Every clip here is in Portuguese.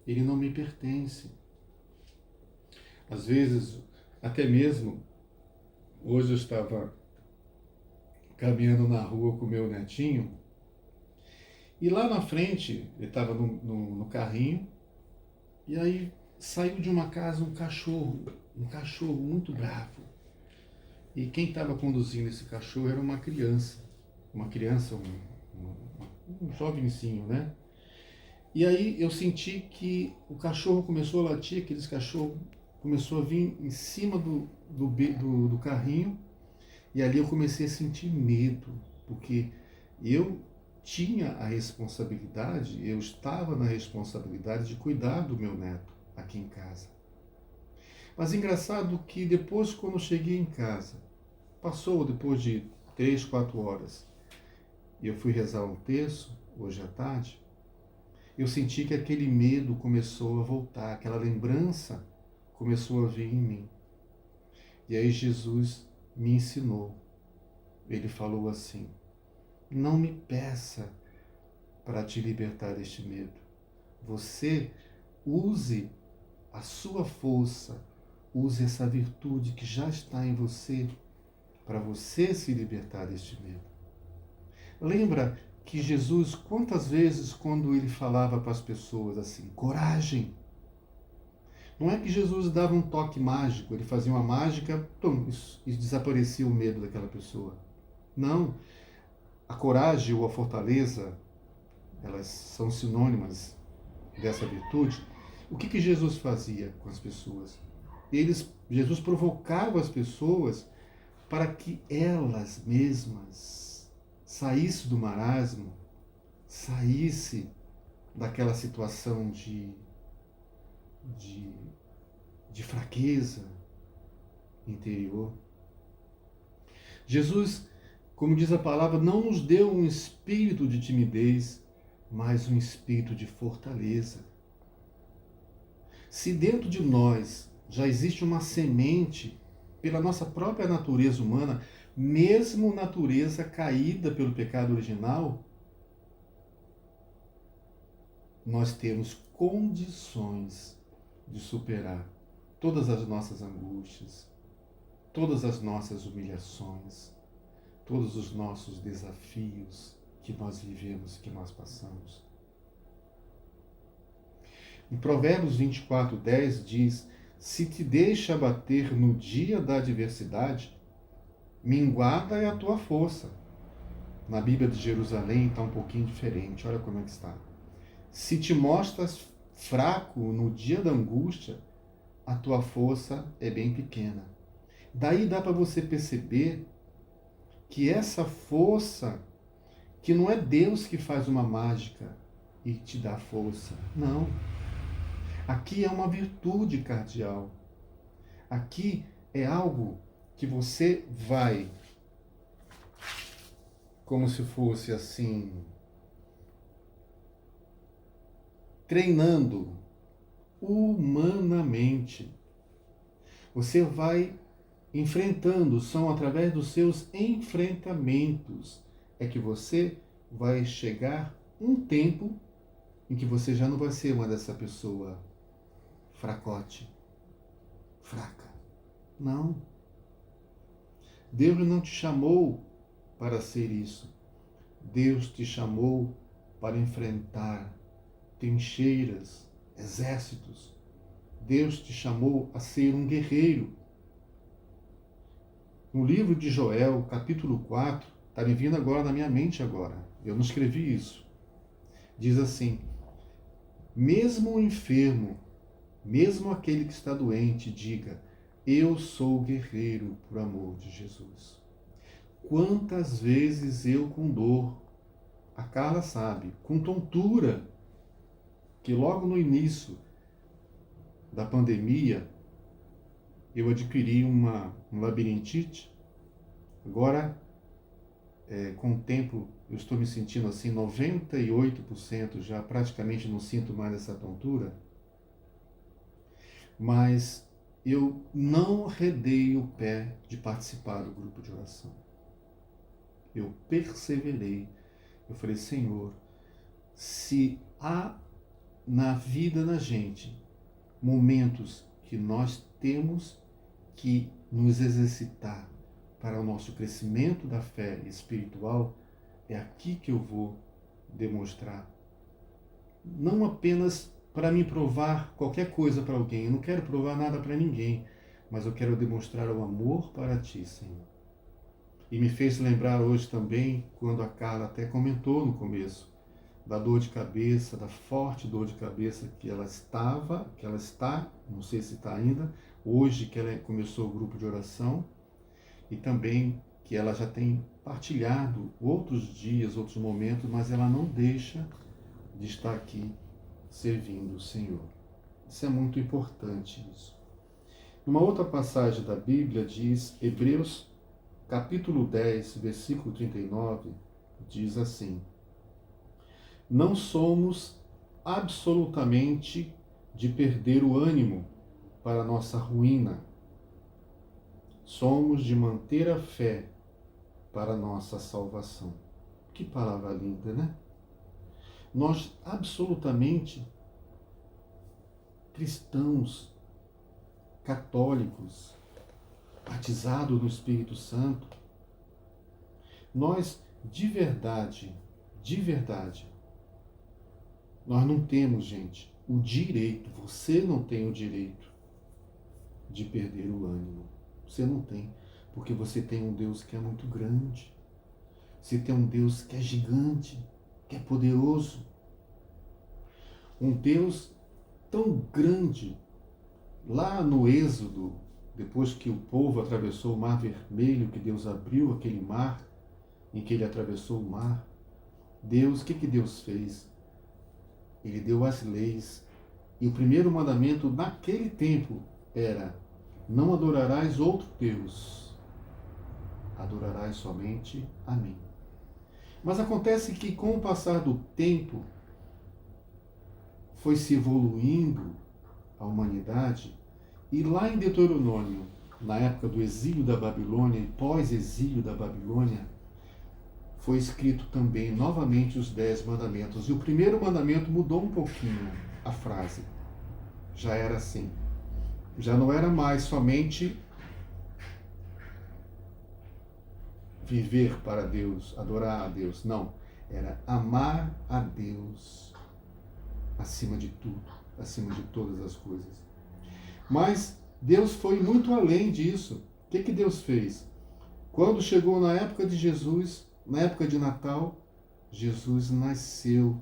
ele não me pertence. Às vezes, até mesmo, hoje eu estava caminhando na rua com o meu netinho, e lá na frente, ele estava no carrinho, e aí saiu de uma casa um cachorro muito bravo. E quem estava conduzindo esse cachorro era uma criança, um jovencinho, né? E aí eu senti que o cachorro começou a latir, aqueles cachorros começou a vir em cima do carrinho, e ali eu comecei a sentir medo, porque eu tinha a responsabilidade, eu estava na responsabilidade de cuidar do meu neto aqui em casa. Mas engraçado que depois, quando eu cheguei em casa, passou depois de 3, 4 horas, e eu fui rezar um terço, hoje à tarde, eu senti que aquele medo começou a voltar, aquela lembrança começou a vir em mim. E aí Jesus me ensinou. Ele falou assim: não me peça para te libertar deste medo. Você use a sua força, use essa virtude que já está em você para você se libertar deste medo. Lembra que Jesus, quantas vezes, quando ele falava para as pessoas assim, coragem, não é que Jesus dava um toque mágico, ele fazia uma mágica, pum, e desaparecia o medo daquela pessoa. Não. A coragem ou a fortaleza, elas são sinônimas dessa virtude. O que Jesus fazia com as pessoas? Jesus provocava as pessoas para que elas mesmas saíssem do marasmo, saísse daquela situação de, de fraqueza interior. Jesus, como diz a palavra, não nos deu um espírito de timidez, mas um espírito de fortaleza. Se dentro de nós já existe uma semente, pela nossa própria natureza humana, mesmo natureza caída pelo pecado original, nós temos condições de superar todas as nossas angústias, todas as nossas humilhações, todos os nossos desafios que nós vivemos, que nós passamos. Em Provérbios 24:10 diz: se te deixa abater no dia da adversidade, minguada é a tua força. Na Bíblia de Jerusalém está um pouquinho diferente, olha como é que está. Se te mostras fraco no dia da angústia, a tua força é bem pequena. Daí dá para você perceber que essa força, que não é Deus que faz uma mágica e te dá força. Não. Aqui é uma virtude cardial. Aqui é algo que você vai, como se fosse assim, treinando humanamente. Você vai enfrentando, são através dos seus enfrentamentos é que você vai chegar um tempo em que você já não vai ser uma dessa pessoa fracote, fraca. Não. Deus não te chamou para ser isso. Deus te chamou para enfrentar trincheiras, exércitos. Deus te chamou a ser um guerreiro. No livro de Joel, capítulo 4, está me vindo agora na minha mente agora. Eu não escrevi isso. Diz assim: mesmo o enfermo, mesmo aquele que está doente, diga: eu sou guerreiro por amor de Jesus. Quantas vezes eu com dor, a Carla sabe, com tontura, que logo no início da pandemia eu adquiri um labirintite. Agora, com o tempo, eu estou me sentindo assim, 98% já, praticamente não sinto mais essa tontura. Mas eu não arredei o pé de participar do grupo de oração. Eu perseverei. Eu falei: Senhor, se há na vida da gente momentos que nós temos que nos exercitar para o nosso crescimento da fé espiritual, é aqui que eu vou demonstrar. Não apenas para me provar qualquer coisa para alguém, eu não quero provar nada para ninguém, mas eu quero demonstrar o amor para ti, Senhor. E me fez lembrar hoje também, quando a Carla até comentou no começo, da dor de cabeça, da forte dor de cabeça que ela está, não sei se está ainda, hoje que ela começou o grupo de oração, e também que ela já tem partilhado outros dias, outros momentos, mas ela não deixa de estar aqui servindo o Senhor. Isso é muito importante, isso. Uma outra passagem da Bíblia diz, Hebreus capítulo 10, versículo 39, diz assim: não somos absolutamente de perder o ânimo para nossa ruína. Somos de manter a fé para nossa salvação. Que palavra linda, né? Nós absolutamente cristãos, católicos, batizados no Espírito Santo, nós de verdade, nós não temos, gente, o direito, você não tem o direito de perder o ânimo. Você não tem, porque você tem um Deus que é muito grande. Você tem um Deus que é gigante, que é poderoso. Um Deus tão grande. Lá no Êxodo, depois que o povo atravessou o Mar Vermelho, que Deus abriu aquele mar, em que ele atravessou o mar, Deus, o que Deus fez? Ele deu as leis. E o primeiro mandamento naquele tempo era: não adorarás outro Deus, adorarás somente a mim. Mas acontece que com o passar do tempo foi se evoluindo a humanidade, e lá em Deuteronômio, na época do exílio da Babilônia e pós-exílio da Babilônia, foi escrito também novamente os 10 mandamentos. E o primeiro mandamento mudou um pouquinho a frase. Já era assim. Já não era mais somente viver para Deus, adorar a Deus. Não. Era amar a Deus acima de tudo, acima de todas as coisas. Mas Deus foi muito além disso. O que Deus fez? Quando chegou na época de Jesus, na época de Natal, Jesus nasceu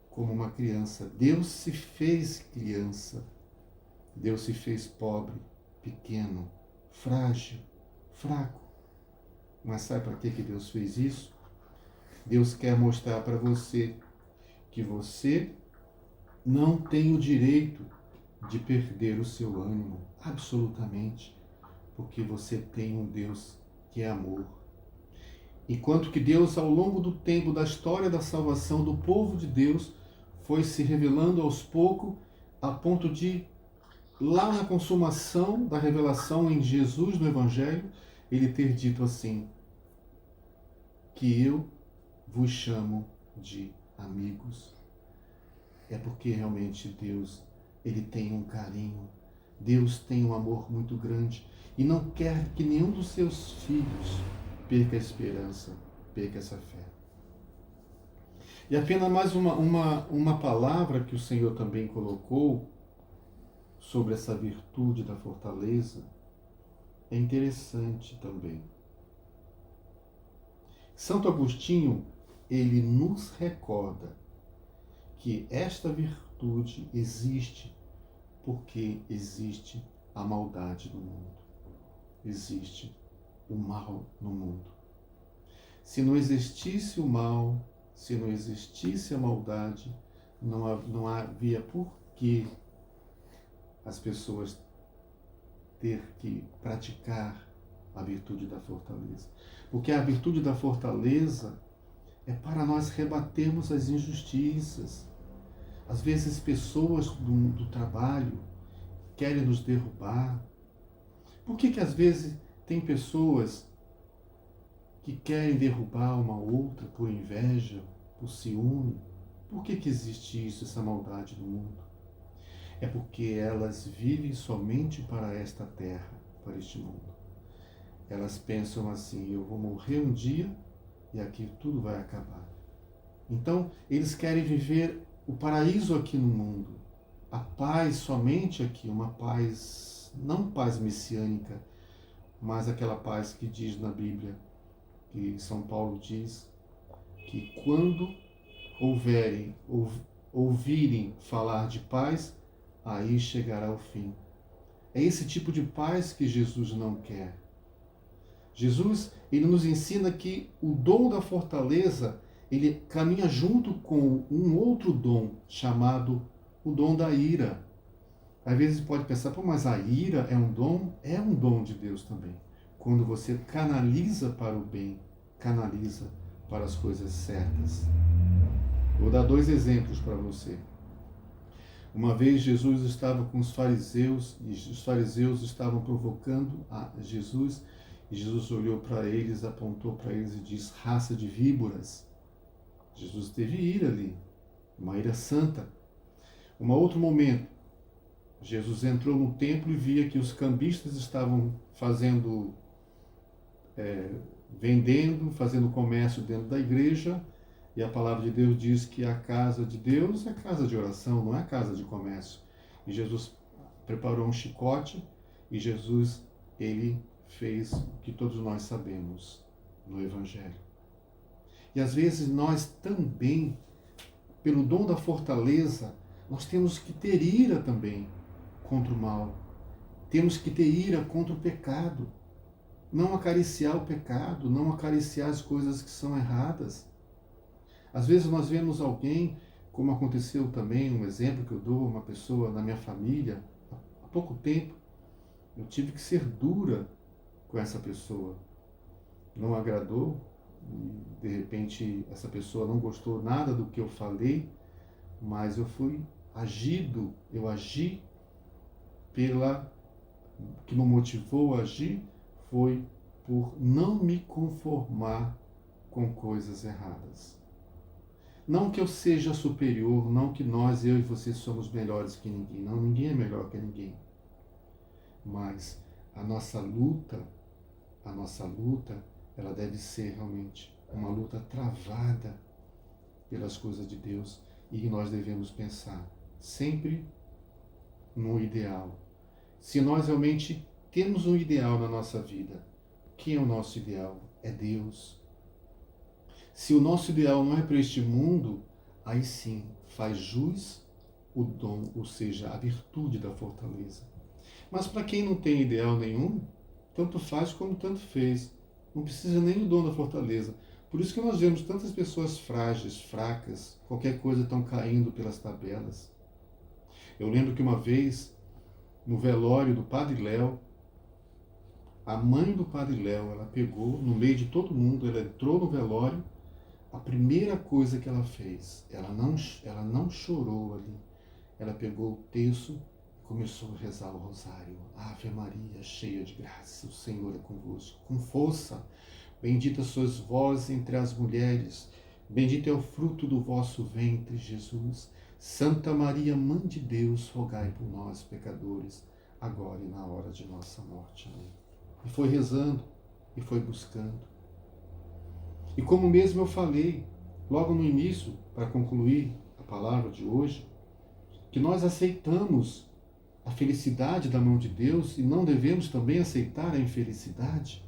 como uma criança. Deus se fez criança. Deus se fez pobre, pequeno, frágil, fraco. Mas sabe para que Deus fez isso? Deus quer mostrar para você que você não tem o direito de perder o seu ânimo, absolutamente, porque você tem um Deus que é amor. Enquanto que Deus, ao longo do tempo da história da salvação do povo de Deus, foi se revelando aos poucos, a ponto de, lá na consumação da revelação em Jesus no Evangelho, ele ter dito assim: que eu vos chamo de amigos. É porque realmente Deus, ele tem um carinho, Deus tem um amor muito grande e não quer que nenhum dos seus filhos perca a esperança, perca essa fé. E apenas mais uma palavra que o Senhor também colocou sobre essa virtude da fortaleza é interessante também. Santo Agostinho, ele nos recorda que esta virtude existe porque existe a maldade no mundo. Existe o mal no mundo. Se não existisse o mal, se não existisse a maldade, não havia por que as pessoas ter que praticar a virtude da fortaleza. Porque a virtude da fortaleza é para nós rebatermos as injustiças. Às vezes pessoas do trabalho querem nos derrubar. Por que às vezes tem pessoas que querem derrubar uma outra por inveja, por ciúme? Por que existe isso, essa maldade no mundo? É porque elas vivem somente para esta terra, para este mundo. Elas pensam assim: eu vou morrer um dia e aqui tudo vai acabar. Então, eles querem viver o paraíso aqui no mundo, a paz somente aqui, uma paz, não paz messiânica, mas aquela paz que diz na Bíblia, que São Paulo diz, que quando ouvirem falar de paz, aí chegará o fim. É esse tipo de paz que Jesus não quer. Jesus, ele nos ensina que o dom da fortaleza, ele caminha junto com um outro dom chamado o dom da ira. Às vezes pode pensar: pô, mas a ira é um dom? É um dom de Deus também. Quando você canaliza para o bem, canaliza para as coisas certas. Vou dar 2 exemplos para você. Uma vez Jesus estava com os fariseus e os fariseus estavam provocando a Jesus, e Jesus olhou para eles, apontou para eles e disse: raça de víboras. Jesus teve ira ali, uma ira santa. Um outro momento, Jesus entrou no templo e via que os cambistas estavam vendendo, fazendo comércio dentro da igreja, e a palavra de Deus diz que a casa de Deus é casa de oração, não é casa de comércio. E Jesus preparou um chicote e Jesus, ele fez o que todos nós sabemos no Evangelho. E às vezes nós também, pelo dom da fortaleza, nós temos que ter ira também contra o mal. Temos que ter ira contra o pecado. Não acariciar o pecado, não acariciar as coisas que são erradas. Às vezes nós vemos alguém, como aconteceu também, um exemplo que eu dou, uma pessoa na minha família, há pouco tempo, eu tive que ser dura com essa pessoa. Não agradou, e de repente essa pessoa não gostou nada do que eu falei, mas eu agi que me motivou a agir foi por não me conformar com coisas erradas. Não que eu seja superior, não que eu e você somos melhores que ninguém. Não, ninguém é melhor que ninguém. Mas a nossa luta, ela deve ser realmente uma luta travada pelas coisas de Deus, e nós devemos pensar sempre no ideal. Se nós realmente temos um ideal na nossa vida, quem é o nosso ideal? É Deus. Se o nosso ideal não é para este mundo, aí sim faz jus o dom, ou seja, a virtude da fortaleza. Mas para quem não tem ideal nenhum, tanto faz como tanto fez. Não precisa nem do dom da fortaleza. Por isso que nós vemos tantas pessoas frágeis, fracas, qualquer coisa estão caindo pelas tabelas. Eu lembro que uma vez, no velório do Padre Léo, a mãe do Padre Léo, ela pegou, no meio de todo mundo, ela entrou no velório. A primeira coisa que ela fez, ela não chorou ali. Ela pegou o terço e começou a rezar o rosário. Ave Maria, cheia de graça, o Senhor é convosco. Com força, bendita sois vós entre as mulheres, bendito é o fruto do vosso ventre, Jesus. Santa Maria, Mãe de Deus, rogai por nós, pecadores, agora e na hora de nossa morte. Amém. E foi rezando, e foi buscando. E como mesmo eu falei, logo no início, para concluir a palavra de hoje, que nós aceitamos a felicidade da mão de Deus e não devemos também aceitar a infelicidade,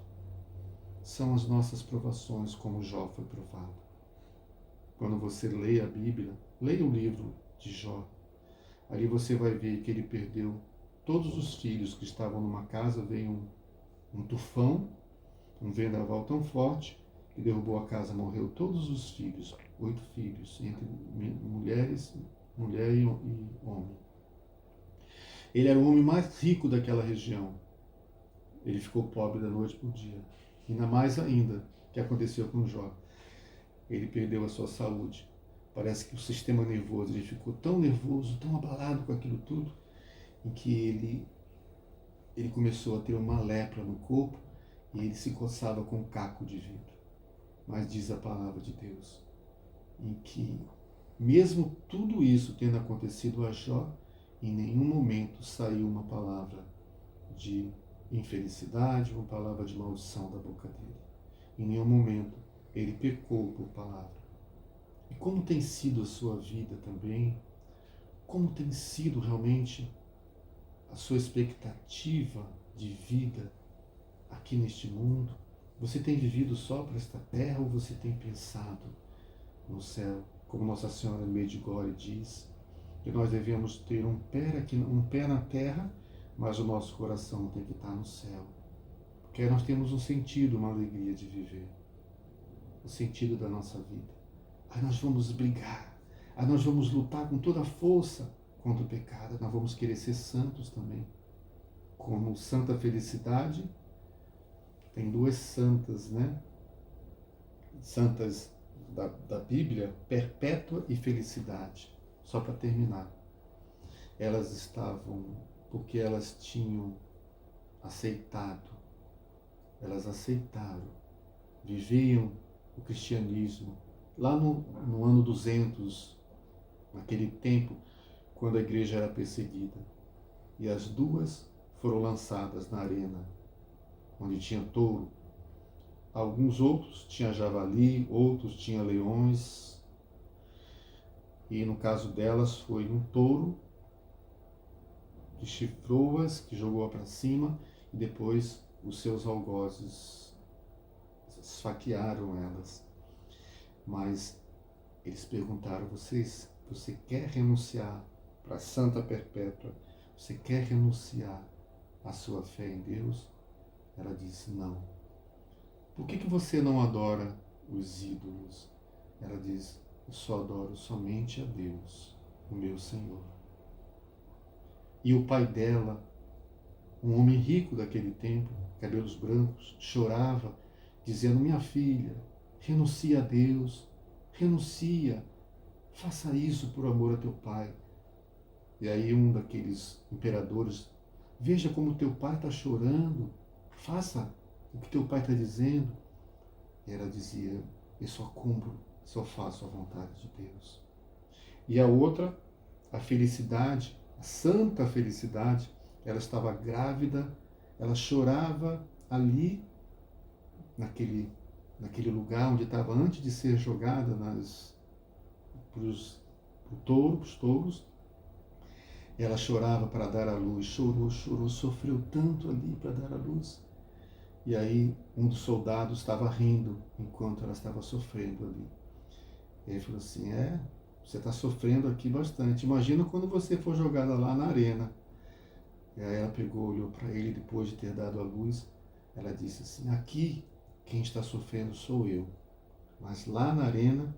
são as nossas provações, como Jó foi provado. Quando você lê a Bíblia, leia o livro de Jó, ali você vai ver que ele perdeu todos os filhos que estavam numa casa, veio um tufão, um vendaval tão forte, que derrubou a casa, morreu todos os filhos, 8 filhos, entre mulher e homem. Ele era o homem mais rico daquela região. Ele ficou pobre da noite para o dia. Ainda mais ainda, que aconteceu com Jó. Ele perdeu a sua saúde. Parece que o sistema nervoso, ele ficou tão nervoso, tão abalado com aquilo tudo, em que ele começou a ter uma lepra no corpo e ele se coçava com um caco de vidro. Mas diz a palavra de Deus, em que Mesmo tudo isso tendo acontecido a Jó, em nenhum momento saiu uma palavra de infelicidade, uma palavra de maldição da boca dele. Em nenhum momento ele pecou por palavra. E como tem sido a sua vida também? Como tem sido realmente a sua expectativa de vida aqui neste mundo? Você tem vivido só para esta terra ou você tem pensado no céu? Como Nossa Senhora de Medjugorje diz, que nós devemos ter um pé na terra, mas o nosso coração tem que estar no céu. Porque aí nós temos um sentido, uma alegria de viver, o sentido da nossa vida. Aí nós vamos brigar, aí nós vamos lutar com toda a força contra o pecado, nós vamos querer ser santos também. Como Santa Felicidade, tem duas santas, né? Santas da Bíblia, Perpétua e Felicidade. Só para terminar. Elas estavam, porque elas tinham aceitado, elas aceitaram, viviam o cristianismo lá no ano 200, naquele tempo, quando a igreja era perseguida. E as duas foram lançadas na arena, onde tinha touro. Alguns outros tinham javali, outros tinham leões. E no caso delas foi um touro que chifrou-as, que jogou-a para cima, e depois os seus algozes esfaquearam elas. Mas eles perguntaram: você quer renunciar para a Santa Perpétua? Você quer renunciar à sua fé em Deus? Ela disse: não. Por que você não adora os ídolos? Ela diz: eu só adoro somente a Deus, o meu Senhor. E o pai dela, um homem rico daquele tempo, cabelos brancos, chorava, dizendo: minha filha, renuncia a Deus, renuncia, faça isso por amor a teu pai. E aí um daqueles imperadores: veja como teu pai está chorando, faça o que teu pai está dizendo. E ela dizia: eu só cumpro, só faço a vontade de Deus. E a outra, a Felicidade, a Santa Felicidade, ela estava grávida, ela chorava ali, naquele lugar onde estava antes de ser jogada para os touros. Ela chorava para dar à luz, chorou, sofreu tanto ali para dar à luz. E aí um dos soldados estava rindo enquanto ela estava sofrendo ali. E ele falou assim: você está sofrendo aqui bastante. Imagina quando você for jogada lá na arena. E aí ela pegou, olhou para ele depois de ter dado à luz. Ela disse assim: aqui quem está sofrendo sou eu. Mas lá na arena,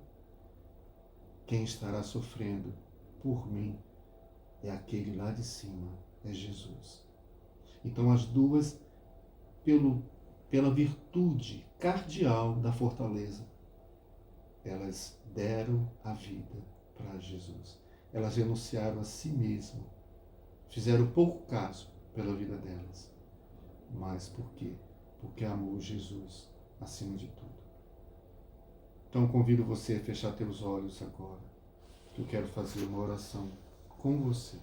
quem estará sofrendo por mim é aquele lá de cima, é Jesus. Então as duas, pela virtude cardeal da fortaleza, elas deram a vida para Jesus. Elas renunciaram a si mesmas, fizeram pouco caso pela vida delas. Mas por quê? Porque amou Jesus acima de tudo. Então convido você a fechar teus olhos agora, que eu quero fazer uma oração com você.